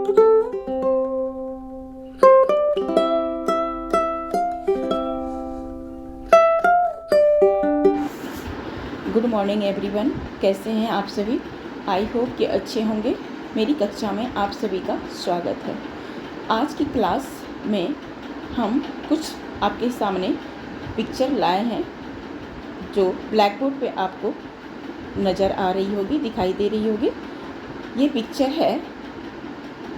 Good morning everyone, कैसे हैं आप सभी। आई होप कि अच्छे होंगे। मेरी कक्षा में आप सभी का स्वागत है। आज की क्लास में हम कुछ आपके सामने पिक्चर लाए हैं जो ब्लैक बोर्ड पे आपको नज़र आ रही होगी, दिखाई दे रही होगी। ये पिक्चर है,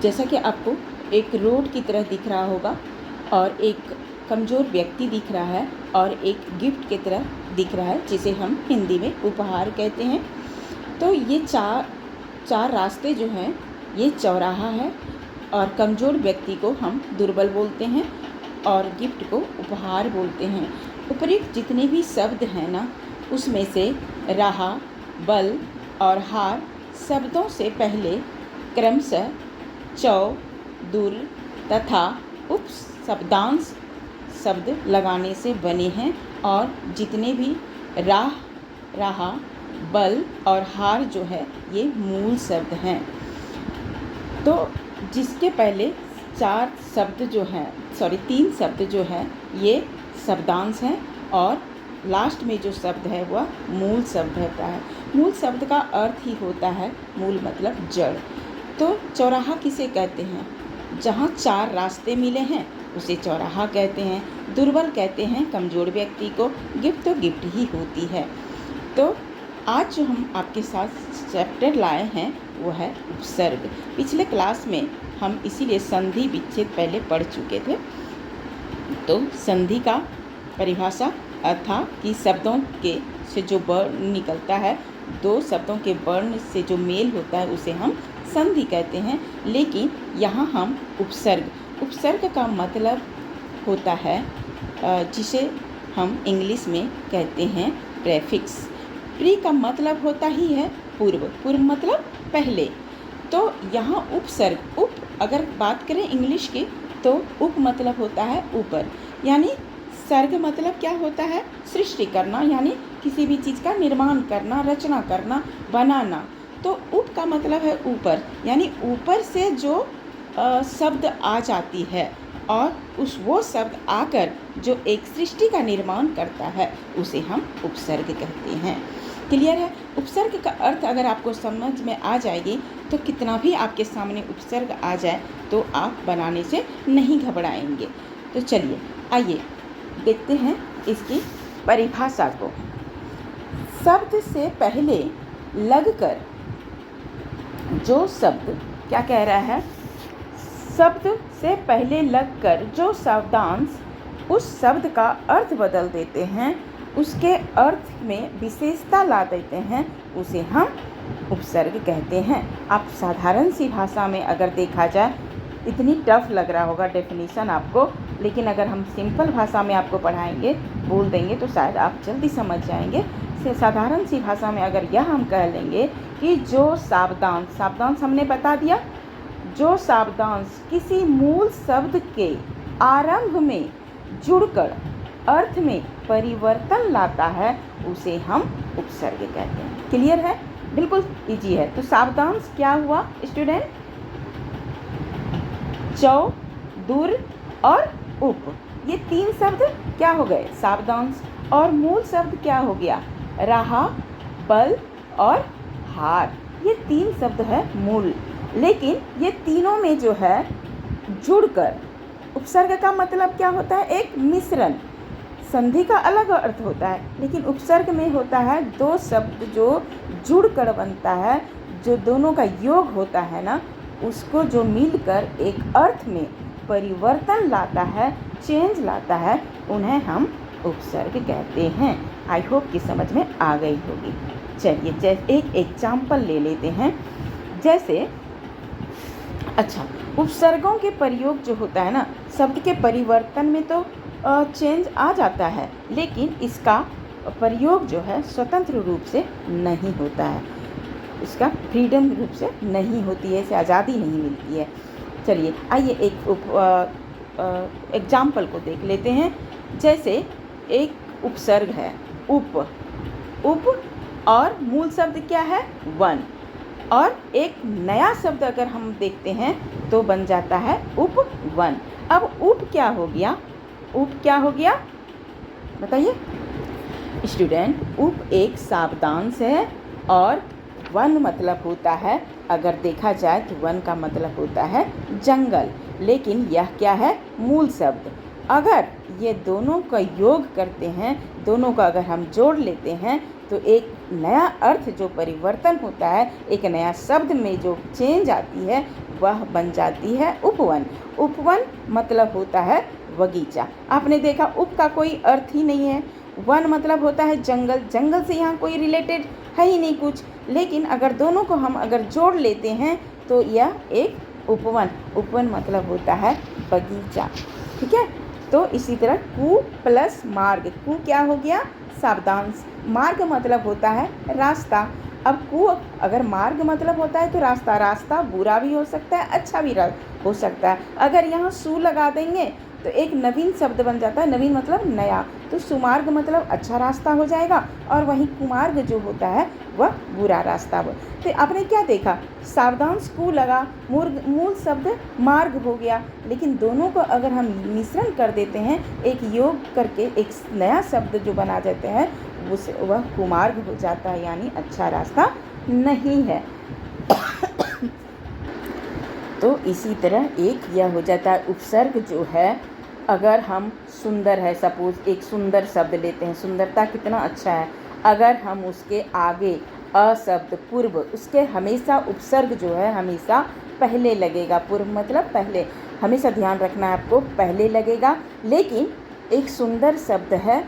जैसा कि आपको एक रोड की तरह दिख रहा होगा और एक कमज़ोर व्यक्ति दिख रहा है और एक गिफ्ट की तरह दिख रहा है, जिसे हम हिंदी में उपहार कहते हैं। तो ये चार रास्ते जो हैं, ये चौराहा है और कमज़ोर व्यक्ति को हम दुर्बल बोलते हैं और गिफ्ट को उपहार बोलते हैं। उपयुक्त जितने भी शब्द हैं ना, उसमें से राह, बल और हार शब्दों से पहले क्रमशः चौ, दुर तथा उपशब्दांश शब्द लगाने से बने हैं और जितने भी राह, बल और हार जो है, ये मूल शब्द हैं। तो जिसके पहले तीन शब्द जो हैं, ये शब्दांश हैं और लास्ट में जो शब्द है वह मूल शब्द रहता है। मूल शब्द का अर्थ ही होता है, मूल मतलब जड़। तो चौराहा किसे कहते हैं? जहाँ चार रास्ते मिले हैं उसे चौराहा कहते हैं। दुर्बल कहते हैं कमज़ोर व्यक्ति को। गिफ्ट तो गिफ्ट ही होती है। तो आज जो हम आपके साथ चैप्टर लाए हैं वो है उपसर्ग। पिछले क्लास में हम इसीलिए संधि विच्छेद पहले पढ़ चुके थे। तो संधि का परिभाषा अर्थात कि शब्दों के से जो वर्ण निकलता है, दो शब्दों के वर्ण से जो मेल होता है उसे हम संधि कहते हैं। लेकिन यहाँ हम उपसर्ग का मतलब होता है जिसे हम इंग्लिश में कहते हैं प्रेफिक्स। प्री का मतलब होता ही है पूर्व मतलब पहले। तो यहाँ उपसर्ग, अगर बात करें इंग्लिश की तो उप मतलब होता है ऊपर, यानी सर्ग मतलब क्या होता है? सृष्टि करना, यानी किसी भी चीज़ का निर्माण करना, रचना करना, बनाना। तो उप का मतलब है ऊपर, यानी ऊपर से जो शब्द आ जाती है और वो शब्द आकर जो एक सृष्टि का निर्माण करता है उसे हम उपसर्ग कहते हैं। क्लियर है? उपसर्ग का अर्थ अगर आपको समझ में आ जाएगी तो कितना भी आपके सामने उपसर्ग आ जाए तो आप बनाने से नहीं घबराएंगे। तो चलिए आइए देखते हैं इसकी परिभाषा को। शब्द से पहले लगकर जो शब्द, क्या कह रहा है? शब्द से पहले लगकर जो शब्दांश उस शब्द का अर्थ बदल देते हैं, उसके अर्थ में विशेषता ला देते हैं, उसे हम उपसर्ग कहते हैं। आप साधारण सी भाषा में अगर देखा जाए, इतनी टफ लग रहा होगा डेफिनेशन आपको, लेकिन अगर हम सिंपल भाषा में आपको पढ़ाएंगे, बोल देंगे तो शायद आप जल्दी समझ जाएंगे। साधारण सी भाषा में अगर यह हम कह लेंगे कि जो शब्दांश हमने बता दिया, जो शब्दांश किसी मूल शब्द के आरंभ में जुड़कर अर्थ में परिवर्तन लाता है उसे हम उपसर्ग कहते हैं। क्लियर है? बिल्कुल इजी है। तो शब्दांश क्या हुआ स्टूडेंट? चौ, दुर और उप, ये तीन शब्द क्या हो गए? शब्दांश। और मूल शब्द क्या हो गया? राह, बल और हार, ये तीन शब्द है मूल। लेकिन ये तीनों में जो है जुड़कर, उपसर्ग का मतलब क्या होता है? एक मिश्रण। संधि का अलग अर्थ होता है, लेकिन उपसर्ग में होता है दो शब्द जो जुड़कर बनता है, जो दोनों का योग होता है ना, उसको जो मिलकर एक अर्थ में परिवर्तन लाता है, चेंज लाता है, उन्हें हम उपसर्ग कहते हैं। आई होप कि समझ में आ गई होगी। चलिए जैसे एक एग्जाम्पल ले लेते हैं। जैसे उपसर्गों के प्रयोग जो होता है ना, शब्द के परिवर्तन में तो चेंज आ जाता है, लेकिन इसका प्रयोग जो है स्वतंत्र रूप से नहीं होता है, इसका फ्रीडम रूप से नहीं होती है, इसे आज़ादी नहीं मिलती है। चलिए आइए एक एग्जाम्पल को देख लेते हैं। जैसे एक उपसर्ग है उप और मूल शब्द क्या है? वन। और एक नया शब्द अगर हम देखते हैं तो बन जाता है उपवन। अब उप क्या हो गया? उप क्या हो गया बताइए स्टूडेंट? उप एक शब्दांश है और वन मतलब होता है, अगर देखा जाए तो वन का मतलब होता है जंगल, लेकिन यह क्या है? मूल शब्द। अगर ये दोनों का योग करते हैं, दोनों का अगर हम जोड़ लेते हैं तो एक नया अर्थ जो परिवर्तन होता है, एक नया शब्द में जो चेंज आती है वह बन जाती है उपवन। उपवन मतलब होता है बगीचा। आपने देखा उप का कोई अर्थ ही नहीं है, वन मतलब होता है जंगल, जंगल से यहाँ कोई रिलेटेड है ही नहीं कुछ, लेकिन अगर दोनों को हम अगर जोड़ लेते हैं तो यह एक उपवन। उपवन मतलब होता है बगीचा। ठीक है, तो इसी तरह कु प्लस मार्ग। कु क्या हो गया? शब्दांश। मार्ग मतलब होता है रास्ता। अब कु अगर मार्ग मतलब होता है तो रास्ता, रास्ता बुरा भी हो सकता है, अच्छा भी हो सकता है। अगर यहाँ सु लगा देंगे तो एक नवीन शब्द बन जाता है, नवीन मतलब नया, तो सुमार्ग मतलब अच्छा रास्ता हो जाएगा और वहीं कुमार्ग जो होता है वह बुरा रास्ता हो। तो आपने क्या देखा? शब्दांश कु लगा, मूल शब्द मार्ग हो गया, लेकिन दोनों को अगर हम मिश्रण कर देते हैं, एक योग करके एक नया शब्द जो बना देते हैं वह कुमार्ग हो जाता है, यानी अच्छा रास्ता नहीं है। तो इसी तरह एक यह हो जाता है उपसर्ग जो है, अगर हम सुंदर है, सपोज एक सुंदर शब्द लेते हैं, सुंदरता कितना अच्छा है, अगर हम उसके आगे अ शब्द पूर्व, उसके हमेशा उपसर्ग जो है हमेशा पहले लगेगा। पूर्व मतलब पहले, हमेशा ध्यान रखना है आपको, पहले लगेगा। लेकिन एक सुंदर शब्द है,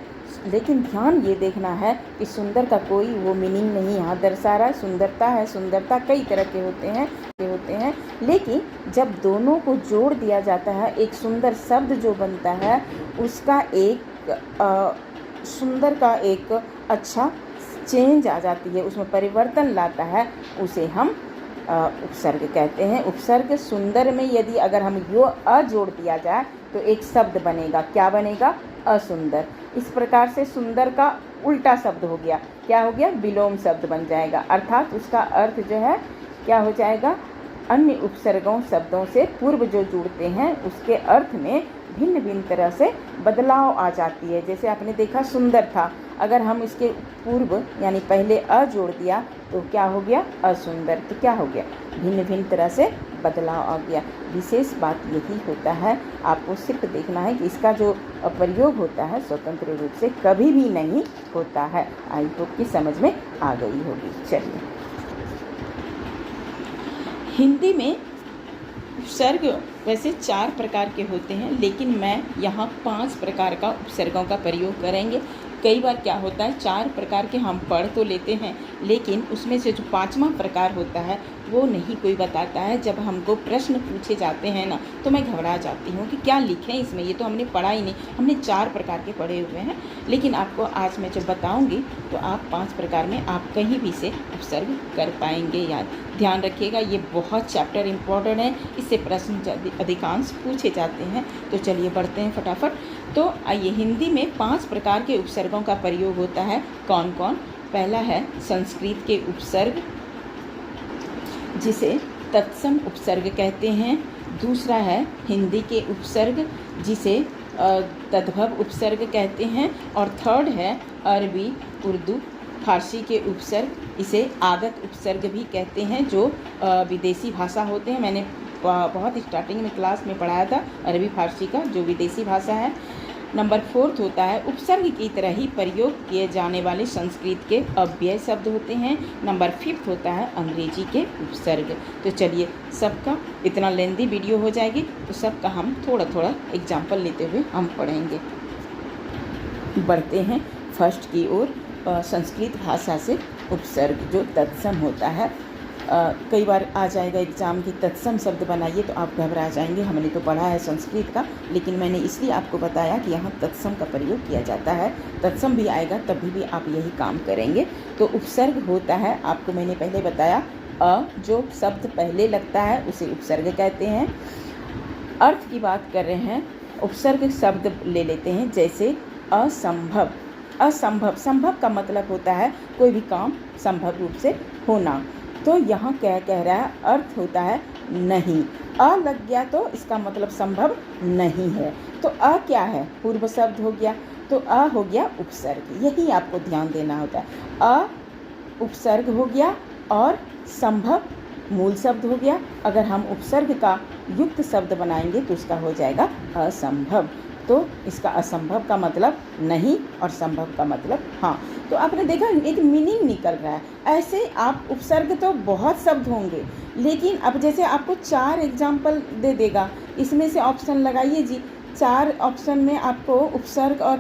लेकिन ध्यान ये देखना है कि सुंदर का कोई वो मीनिंग नहीं यहाँ दर्शा रहा है। सुंदरता है, सुंदरता कई तरह के होते हैं, लेकिन जब दोनों को जोड़ दिया जाता है एक सुंदर शब्द जो बनता है, उसका एक सुंदर का एक अच्छा चेंज आ जाती है, उसमें परिवर्तन लाता है, उसे हम उपसर्ग कहते हैं। उपसर्ग सुंदर में यदि अगर हम यो अ जोड़ दिया जाए तो एक शब्द बनेगा, क्या बनेगा? असुंदर। इस प्रकार से सुंदर का उल्टा शब्द हो गया, क्या हो गया? विलोम शब्द बन जाएगा, अर्थात उसका अर्थ जो है क्या हो जाएगा? अन्य उपसर्गों शब्दों से पूर्व जो जुड़ते हैं उसके अर्थ में भिन्न भिन्न तरह से बदलाव आ जाती है। जैसे आपने देखा सुंदर था, अगर हम इसके पूर्व यानी पहले अ जोड़ दिया तो क्या हो गया? असुंदर। तो क्या हो गया? भिन्न भिन्न तरह से बदलाव आ गया। विशेष बात यही होता है, आपको सिर्फ देखना है कि इसका जो प्रयोग होता है स्वतंत्र रूप से कभी भी नहीं होता है। आई होप की समझ में आ गई होगी। चलिए, हिंदी में उपसर्ग वैसे 4 प्रकार के होते हैं, लेकिन मैं यहाँ 5 प्रकार का उपसर्गों का प्रयोग करेंगे। कई बार क्या होता है 4 प्रकार के हम पढ़ तो लेते हैं, लेकिन उसमें से जो 5वां प्रकार होता है वो नहीं कोई बताता है। जब हमको प्रश्न पूछे जाते हैं ना तो मैं घबरा जाती हूँ कि क्या लिखें इसमें, ये तो हमने पढ़ा ही नहीं। हमने 4 प्रकार के पढ़े हुए हैं, लेकिन आपको आज मैं जब बताऊँगी तो आप 5 प्रकार में आप कहीं भी से उपसर्ग कर पाएंगे। याद ध्यान रखिएगा, ये बहुत चैप्टर इम्पोर्टेंट है, इससे प्रश्न अधिकांश पूछे जाते हैं। तो चलिए बढ़ते हैं फटाफट। तो आइए, हिंदी में 5 प्रकार के उपसर्गों का प्रयोग होता है। कौन कौन? पहला है संस्कृत के उपसर्ग, जिसे तत्सम उपसर्ग कहते हैं। दूसरा है हिंदी के उपसर्ग, जिसे तद्भव उपसर्ग कहते हैं। और थर्ड है अरबी, उर्दू, फारसी के उपसर्ग, इसे आगत उपसर्ग भी कहते हैं, जो विदेशी भाषा होते हैं। मैंने बहुत स्टार्टिंग में क्लास में पढ़ाया था अरबी फारसी का, जो विदेशी भाषा है। नंबर 4 होता है उपसर्ग की तरह ही प्रयोग किए जाने वाले संस्कृत के अव्यय शब्द होते हैं। नंबर 5 होता है अंग्रेजी के उपसर्ग। तो चलिए, सबका इतना लेंदी वीडियो हो जाएगी तो सबका हम थोड़ा थोड़ा एग्जाम्पल लेते हुए हम पढ़ेंगे। बढ़ते हैं फर्स्ट की ओर, संस्कृत भाषा से उपसर्ग जो तत्सम होता है। कई बार आ जाएगा एग्ज़ाम की तत्सम शब्द बनाइए तो आप घबरा जाएंगे। हमने तो पढ़ा है संस्कृत का, लेकिन मैंने इसलिए आपको बताया कि यहाँ तत्सम का प्रयोग किया जाता है। तत्सम भी आएगा तभी भी आप यही काम करेंगे। तो उपसर्ग होता है, आपको मैंने पहले बताया, अ जो शब्द पहले लगता है उसे उपसर्ग कहते हैं। अर्थ की बात कर रहे हैं, उपसर्ग शब्द ले लेते हैं, जैसे असंभव। असंभव, संभव का मतलब होता है कोई भी काम संभव रूप से होना। तो यहाँ क्या कह रहा है, अर्थ होता है नहीं। अ लग गया तो इसका मतलब संभव नहीं है। तो अ क्या है, पूर्व शब्द हो गया, तो अ हो गया उपसर्ग। यही आपको ध्यान देना होता है। अ उपसर्ग हो गया और संभव मूल शब्द हो गया। अगर हम उपसर्ग का युक्त शब्द बनाएंगे तो उसका हो जाएगा असंभव। तो इसका असंभव का मतलब नहीं और संभव का मतलब हाँ। तो आपने देखा एक मीनिंग निकल रहा है। ऐसे आप उपसर्ग तो बहुत शब्द होंगे, लेकिन अब जैसे आपको 4 एग्जाम्पल दे देगा, इसमें से ऑप्शन लगाइए जी। 4 ऑप्शन में आपको उपसर्ग और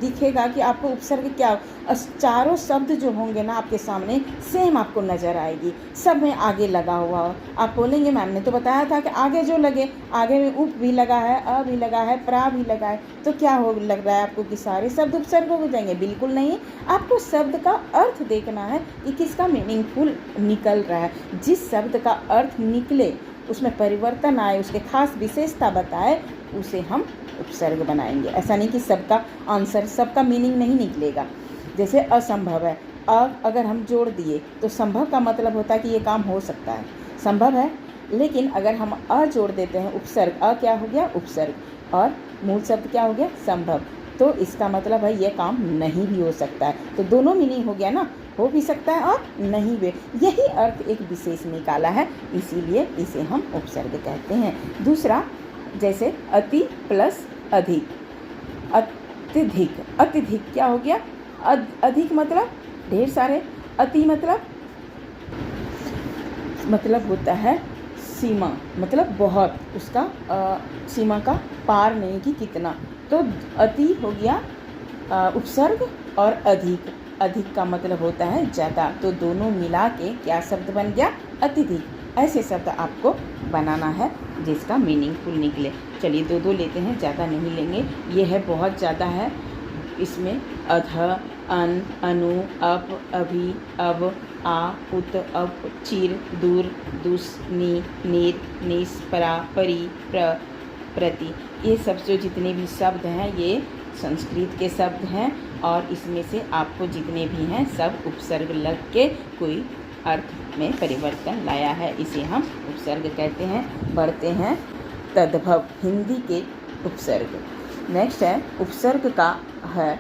दिखेगा कि आपको उपसर्ग क्या, चारों शब्द जो होंगे ना आपके सामने सेम आपको नज़र आएगी, सब में आगे लगा हुआ हो। आप बोलेंगे मैम ने तो बताया था कि आगे जो लगे, आगे में उप भी लगा है, अ भी लगा है, प्रा भी लगा है, तो क्या हो लग रहा है आपको कि सारे शब्द उपसर्ग हो जाएंगे? बिल्कुल नहीं। आपको शब्द का अर्थ देखना है कि किसका मीनिंगफुल निकल रहा है। जिस शब्द का अर्थ निकले, उसमें परिवर्तन आए, उसके खास विशेषता बताए, उसे हम उपसर्ग बनाएंगे। ऐसा नहीं कि सबका आंसर, सबका मीनिंग नहीं निकलेगा। जैसे असंभव है, अगर हम जोड़ दिए तो संभव का मतलब होता है कि ये काम हो सकता है, संभव है। लेकिन अगर हम अ जोड़ देते हैं, उपसर्ग, अ क्या हो गया उपसर्ग, और मूल शब्द क्या हो गया संभव, तो इसका मतलब है ये काम नहीं भी हो सकता है। तो दोनों मीनिंग हो गया ना, हो भी सकता है और नहीं भी। यही अर्थ एक विशेष निकाला है, इसीलिए इसे हम उपसर्ग कहते हैं। दूसरा, जैसे अति प्लस अधिक, अत्यधिक। अत्यधिक क्या हो गया, अधिक मतलब ढेर सारे, अति मतलब होता है सीमा, मतलब बहुत, उसका सीमा का पार नहीं कि कितना। तो अति हो गया उपसर्ग और अधिक, अधिक का मतलब होता है ज़्यादा। तो दोनों मिला के क्या शब्द बन गया, अत्यधिक। ऐसे शब्द आपको बनाना है जिसका मीनिंगफुल निकले। चलिए 2-2 लेते हैं, ज़्यादा नहीं लेंगे। ये है बहुत ज़्यादा है, इसमें अध, अन, अनु, अप, अभि, अब, आ, उत, अप, चिर, दूर, दुस, नी, नीर, निस, परा, परी, प्र, प्रति। ये सब जो जितने भी शब्द हैं ये संस्कृत के शब्द हैं, और इसमें से आपको जितने भी हैं सब उपसर्ग लग के कोई अर्थ में परिवर्तन लाया है, इसे हम उपसर्ग कहते हैं। बढ़ते हैं तद्भव, हिंदी के उपसर्ग। नेक्स्ट है उपसर्ग का है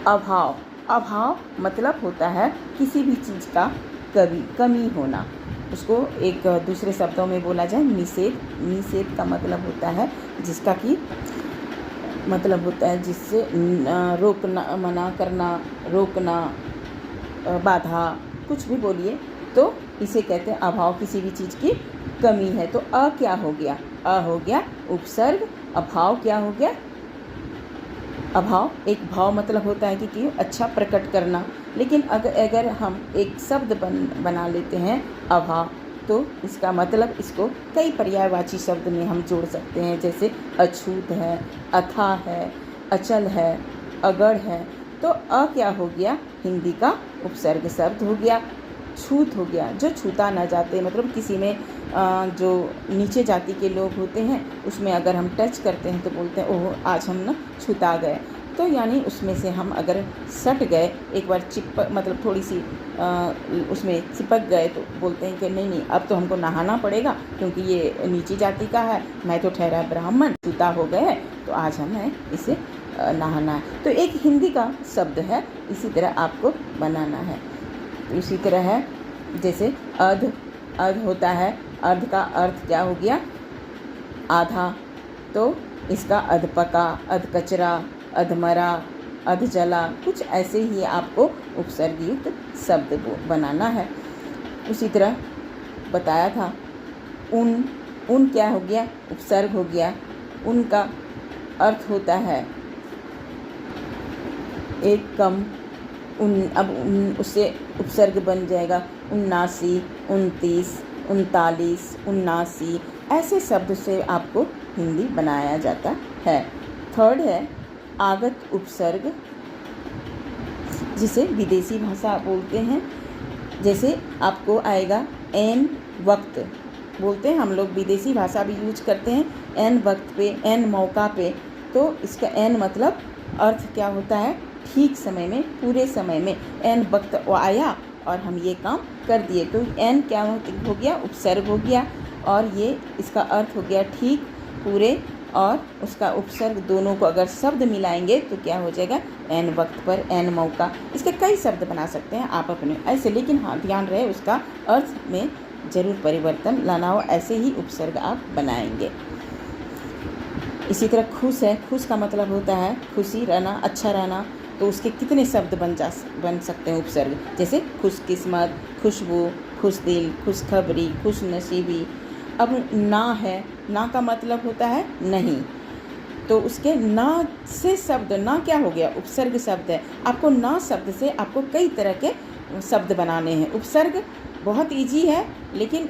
अभाव। अभाव मतलब होता है किसी भी चीज़ का कमी होना, उसको एक दूसरे शब्दों में बोला जाए निषेध। निषेध का मतलब होता है जिसका कि मतलब होता है जिससे रोकना, मना करना, रोकना, बाधा, कुछ भी बोलिए, तो इसे कहते हैं अभाव, किसी भी चीज़ की कमी है। तो अ क्या हो गया, अ हो गया उपसर्ग, अभाव क्या हो गया, अभाव एक भाव मतलब होता है कि अच्छा प्रकट करना। लेकिन अगर हम एक शब्द बना लेते हैं अभाव, तो इसका मतलब इसको कई पर्यायवाची शब्द में हम जोड़ सकते हैं, जैसे अछूत है, अथा है, अचल है, अगड़ है। तो अ क्या हो गया, हिंदी का उपसर्ग शब्द हो गया। छूत हो गया, जो छूता न जाते, मतलब किसी में जो नीचे जाति के लोग होते हैं उसमें अगर हम टच करते हैं तो बोलते हैं ओह आज हम ना छूता गए। तो यानी उसमें से हम अगर सट गए, एक बार चिपक, मतलब थोड़ी सी उसमें चिपक गए, तो बोलते हैं कि नहीं अब तो हमको नहाना पड़ेगा क्योंकि ये नीची जाति का है, मैं तो ठहरा ब्राह्मण, छूता हो गए, तो आज हमें इसे नहाना है। तो एक हिंदी का शब्द है, इसी तरह आपको बनाना है। तो इसी तरह है जैसे अर्ध, अर्ध होता है, अर्ध का अर्थ क्या हो गया आधा, तो इसका अध पका, अध कचरा, अधमरा, अध जला, कुछ ऐसे ही आपको उपसर्ग युक्त शब्द बनाना है। उसी तरह बताया था उन, उन क्या हो गया उपसर्ग हो गया, उनका अर्थ होता है एक कम, अब उससे उपसर्ग बन जाएगा 79, 29, 39, 79, ऐसे शब्द से आपको हिंदी बनाया जाता है। थर्ड है आगत उपसर्ग, जिसे विदेशी भाषा बोलते हैं। जैसे आपको आएगा एन वक्त, बोलते हैं हम लोग, विदेशी भाषा भी यूज करते हैं एन वक्त पे, एन मौका पे। तो इसका एन मतलब अर्थ क्या होता है ठीक समय में, पूरे समय में। एन वक्त आया और हम ये काम कर दिए तो एन क्या हो गया, उपसर्ग हो गया, और ये इसका अर्थ हो गया ठीक, पूरे और उसका उपसर्ग दोनों को अगर शब्द मिलाएंगे तो क्या हो जाएगा, एन वक्त पर, एन मौका। इसके कई शब्द बना सकते हैं आप अपने ऐसे, लेकिन हाँ ध्यान रहे उसका अर्थ में ज़रूर परिवर्तन लाना हो, ऐसे ही उपसर्ग आप बनाएंगे। इसी तरह खुश है, खुश का मतलब होता है खुशी रहना, अच्छा रहना, तो उसके कितने शब्द बन सकते हैं उपसर्ग, जैसे खुशकिस्मत, खुशबू, खुश दिल, खुशखबरी, खुश नसीबी। अब ना है, ना का मतलब होता है नहीं, तो उसके ना से शब्द, ना क्या हो गया, उपसर्ग शब्द है। आपको ना शब्द से आपको कई तरह के शब्द बनाने हैं। उपसर्ग बहुत इजी है, लेकिन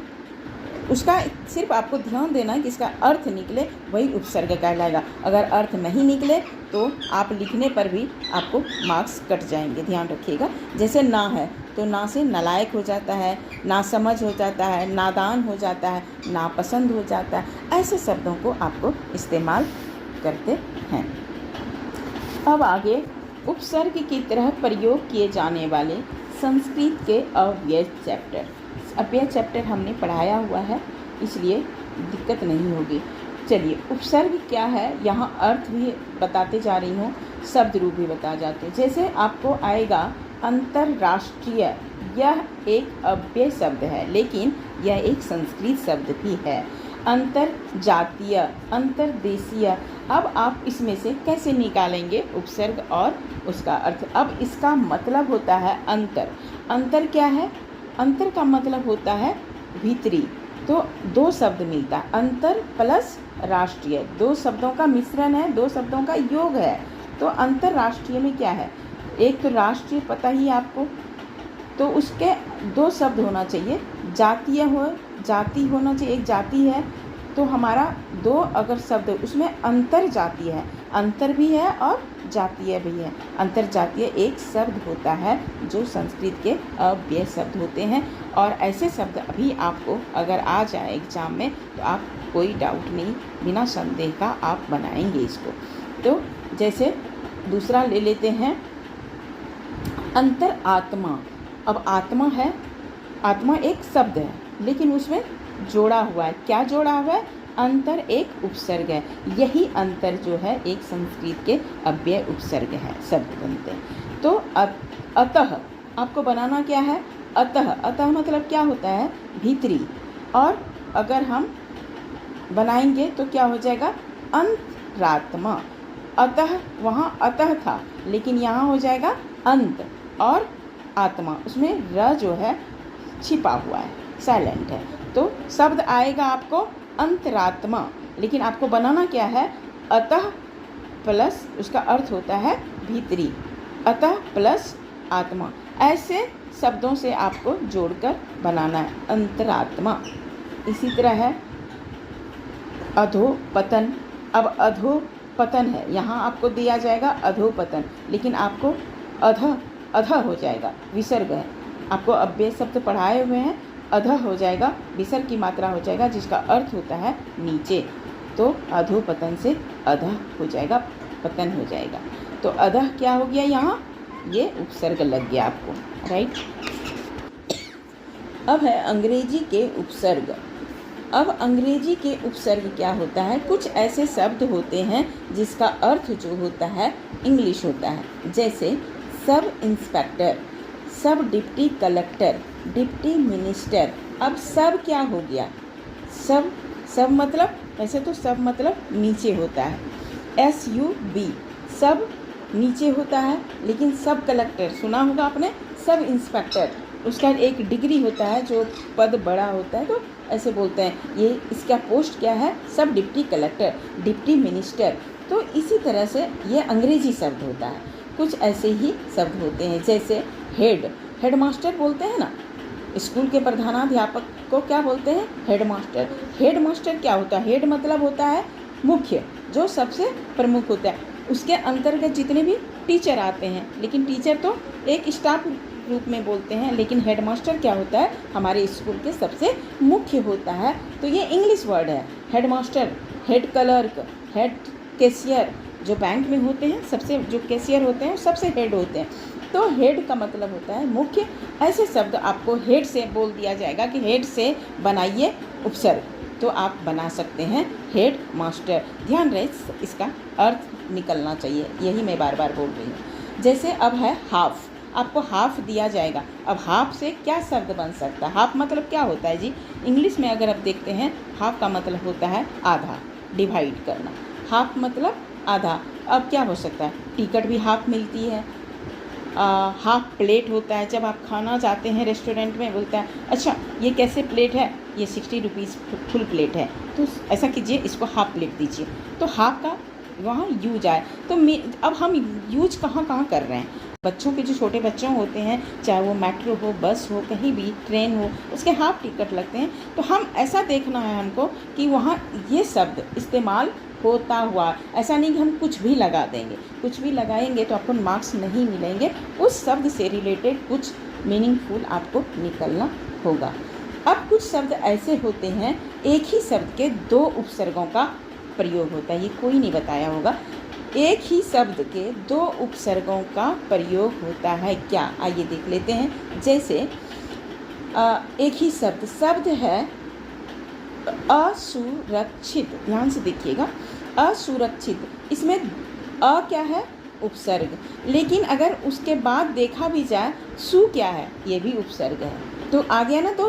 उसका सिर्फ आपको ध्यान देना है कि इसका अर्थ निकले, वही उपसर्ग कहलाएगा। अगर अर्थ नहीं निकले तो आप लिखने पर भी आपको मार्क्स कट जाएंगे, ध्यान रखिएगा। जैसे ना है तो ना से नालायक हो जाता है, नासमझ हो जाता है, नादान हो जाता है, नापसंद हो जाता है। ऐसे शब्दों को आपको इस्तेमाल करते हैं। अब आगे उपसर्ग की तरह प्रयोग किए जाने वाले संस्कृत के अव्यय चैप्टर। अव्यय चैप्टर हमने पढ़ाया हुआ है, इसलिए दिक्कत नहीं होगी। चलिए, उपसर्ग क्या है, यहाँ अर्थ भी बताते जा रही हूँ, शब्द रूप भी बता जाते हैं। जैसे आपको आएगा अंतर्राष्ट्रीय, यह एक अव्यय शब्द है, लेकिन यह एक संस्कृत शब्द भी है। अंतरजातीय, अंतर्देशीय, अब आप इसमें से कैसे निकालेंगे उपसर्ग और उसका अर्थ। अब इसका मतलब होता है अंतर। अंतर क्या है, अंतर का मतलब होता है भीतरी, तो दो शब्द मिलता है, अंतर प्लस राष्ट्रीय, दो शब्दों का मिश्रण है, दो शब्दों का योग है। तो अंतर्राष्ट्रीय में क्या है, एक तो राष्ट्रीय पता ही आपको, तो उसके दो शब्द होना चाहिए, जातीय हो, जाति होना चाहिए, एक जाति है तो हमारा दो अगर शब्द उसमें अंतर जातीय है, अंतर भी है और जातीय भी है। अंतर जातीय एक शब्द होता है जो संस्कृत के अव्यय शब्द होते हैं, और ऐसे शब्द अभी आपको अगर आ जाए एग्जाम में तो आप कोई डाउट नहीं, बिना संदेह का आप बनाएंगे इसको। तो जैसे दूसरा ले लेते हैं अंतर आत्मा। अब आत्मा है, आत्मा एक शब्द है, लेकिन उसमें जोड़ा हुआ है, क्या जोड़ा हुआ है, अंतर एक उपसर्ग है। यही अंतर जो है एक संस्कृत के अव्यय उपसर्ग है, शब्द बनते हैं। तो अतः आपको बनाना क्या है, अतः, अतः मतलब क्या होता है, भीतरी, और अगर हम बनाएंगे तो क्या हो जाएगा, अंतरात्मा। अतः वहाँ अतः था, लेकिन यहाँ हो जाएगा अंत, और आत्मा, उसमें र जो है छिपा हुआ है, साइलेंट है, तो शब्द आएगा आपको अंतरात्मा, लेकिन आपको बनाना क्या है, अतः प्लस उसका अर्थ होता है भीतरी, अतः प्लस आत्मा। ऐसे शब्दों से आपको जोड़कर बनाना है अंतरात्मा। इसी तरह है अधोपतन। अब अधोपतन है, यहाँ आपको दिया जाएगा अधोपतन, लेकिन आपको अध हो जाएगा, विसर्ग है, आपको अव्यय शब्द पढ़ाए हुए हैं, अधः हो जाएगा, विसर्ग की मात्रा हो जाएगा, जिसका अर्थ होता है नीचे, तो अधोपतन से अधः हो जाएगा, पतन हो जाएगा। तो अधः क्या हो गया, यहाँ ये उपसर्ग लग गया आपको, राइट। अब है अंग्रेजी के उपसर्ग। अब अंग्रेजी के उपसर्ग क्या होता है, कुछ ऐसे शब्द होते हैं जिसका अर्थ जो होता है इंग्लिश होता है, जैसे सब इंस्पेक्टर, सब डिप्टी कलेक्टर, डिप्टी मिनिस्टर। अब सब क्या हो गया, सब मतलब, वैसे तो सब मतलब नीचे होता है, SUB, सब नीचे होता है, लेकिन सब कलेक्टर सुना होगा आपने, सब इंस्पेक्टर, उसका एक डिग्री होता है, जो पद बड़ा होता है तो ऐसे बोलते हैं, ये इसका पोस्ट क्या है, सब डिप्टी कलेक्टर, डिप्टी मिनिस्टर। तो इसी तरह से ये अंग्रेजी शब्द होता है। कुछ ऐसे ही शब्द होते हैं, जैसे हेडमास्टर बोलते हैं ना, स्कूल के प्रधानाध्यापक को क्या बोलते हैं, हेडमास्टर। हेडमास्टर क्या होता है, हेड मतलब होता है मुख्य, जो सबसे प्रमुख होता है, उसके अंतर्गत जितने भी टीचर आते हैं, लेकिन टीचर तो एक स्टाफ रूप में बोलते हैं, लेकिन हेडमास्टर क्या होता है, हमारे स्कूल के सबसे मुख्य होता है। तो ये इंग्लिश वर्ड है, headmaster, head clerk, head cashier, जो बैंक में होते हैं सबसे, जो कैशियर होते हैं सबसे हेड होते हैं, तो हेड का मतलब होता है मुख्य। ऐसे शब्द आपको हेड से बोल दिया जाएगा कि हेड से बनाइए उपसर्ग, तो आप बना सकते हैं हेड मास्टर। ध्यान रहे इसका अर्थ निकलना चाहिए, यही मैं बार बार बोल रही हूँ। जैसे अब है हाफ, आपको हाफ दिया जाएगा। अब हाफ से क्या शब्द बन सकता है? हाफ मतलब क्या होता है जी? इंग्लिश में अगर आप देखते हैं हाफ का मतलब होता है आधा, डिवाइड करना। हाफ मतलब आधा। अब क्या हो सकता है? टिकट भी हाफ मिलती है। हाफ प्लेट होता है, जब आप खाना जाते हैं रेस्टोरेंट में, बोलता है अच्छा ये कैसे प्लेट है, ये 60 रुपीज़ फुल प्लेट है, तो ऐसा कीजिए इसको हाफ प्लेट दीजिए। तो हाफ का वहाँ यूज आए। तो अब हम यूज कहाँ कहाँ कर रहे हैं? बच्चों के जो छोटे बच्चे होते हैं, चाहे वो मेट्रो हो, बस हो, कहीं भी ट्रेन हो, उसके हाफ टिकट लगते हैं। तो हम ऐसा देखना है हमको कि वहाँ ये शब्द इस्तेमाल होता हुआ, ऐसा नहीं कि हम कुछ भी लगा देंगे। कुछ भी लगाएंगे तो आपको मार्क्स नहीं मिलेंगे। उस शब्द से रिलेटेड कुछ मीनिंगफुल आपको निकलना होगा। अब कुछ शब्द ऐसे होते हैं, एक ही शब्द के दो उपसर्गों का प्रयोग होता है। ये कोई नहीं बताया होगा। एक ही शब्द के दो उपसर्गों का प्रयोग होता है क्या? आइए देख लेते हैं। जैसे एक ही शब्द है असुरक्षित। ध्यान से देखिएगा, असुरक्षित, इसमें अ क्या है? उपसर्ग। लेकिन अगर उसके बाद देखा भी जाए, सु क्या है? ये भी उपसर्ग है। तो आ गया ना दो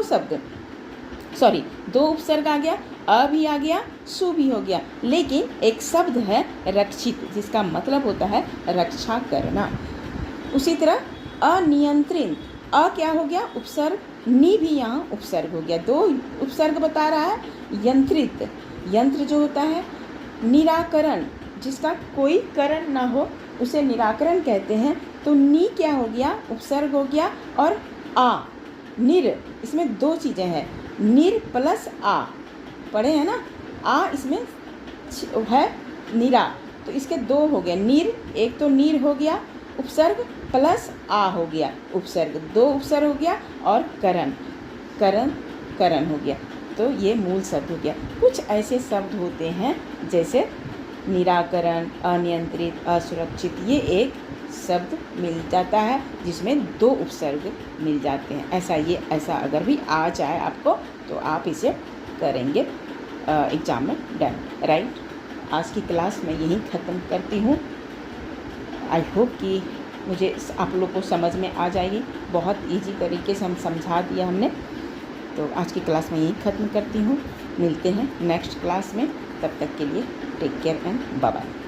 उपसर्ग आ गया, अ भी आ गया, सु भी हो गया। लेकिन एक शब्द है रक्षित, जिसका मतलब होता है रक्षा करना। उसी तरह अनियंत्रित, अ क्या हो गया? उपसर्ग, नि भी यहाँ उपसर्ग हो गया। दो उपसर्ग बता रहा है। यंत्रित, यंत्र जो होता है। निराकरण, जिसका कोई करण ना हो उसे निराकरण कहते हैं। तो नि क्या हो गया? उपसर्ग हो गया। और आ, निर, इसमें दो चीज़ें हैं, निर प्लस आ, पढ़े हैं ना? आ इसमें है निरा, तो इसके दो हो गए। नीर, एक तो नीर हो गया उपसर्ग, प्लस आ हो गया उपसर्ग, दो उपसर्ग हो गया। और करण हो गया। तो ये मूल शब्द हो गया। कुछ ऐसे शब्द होते हैं जैसे निराकरण, अनियंत्रित, असुरक्षित, ये एक शब्द मिल जाता है जिसमें दो उपसर्ग मिल जाते हैं। ऐसा अगर भी आ जाए आपको तो आप इसे करेंगे एग्ज़ाम में डन, राइट। आज की क्लास मैं यहीं ख़त्म करती हूँ। आई होप कि मुझे आप लोग को समझ में आ जाएगी। बहुत इजी तरीके से हम समझा दिया हमने। तो आज की क्लास मैं यहीं ख़त्म करती हूँ। मिलते हैं नेक्स्ट क्लास में, तब तक के लिए take care and bye bye.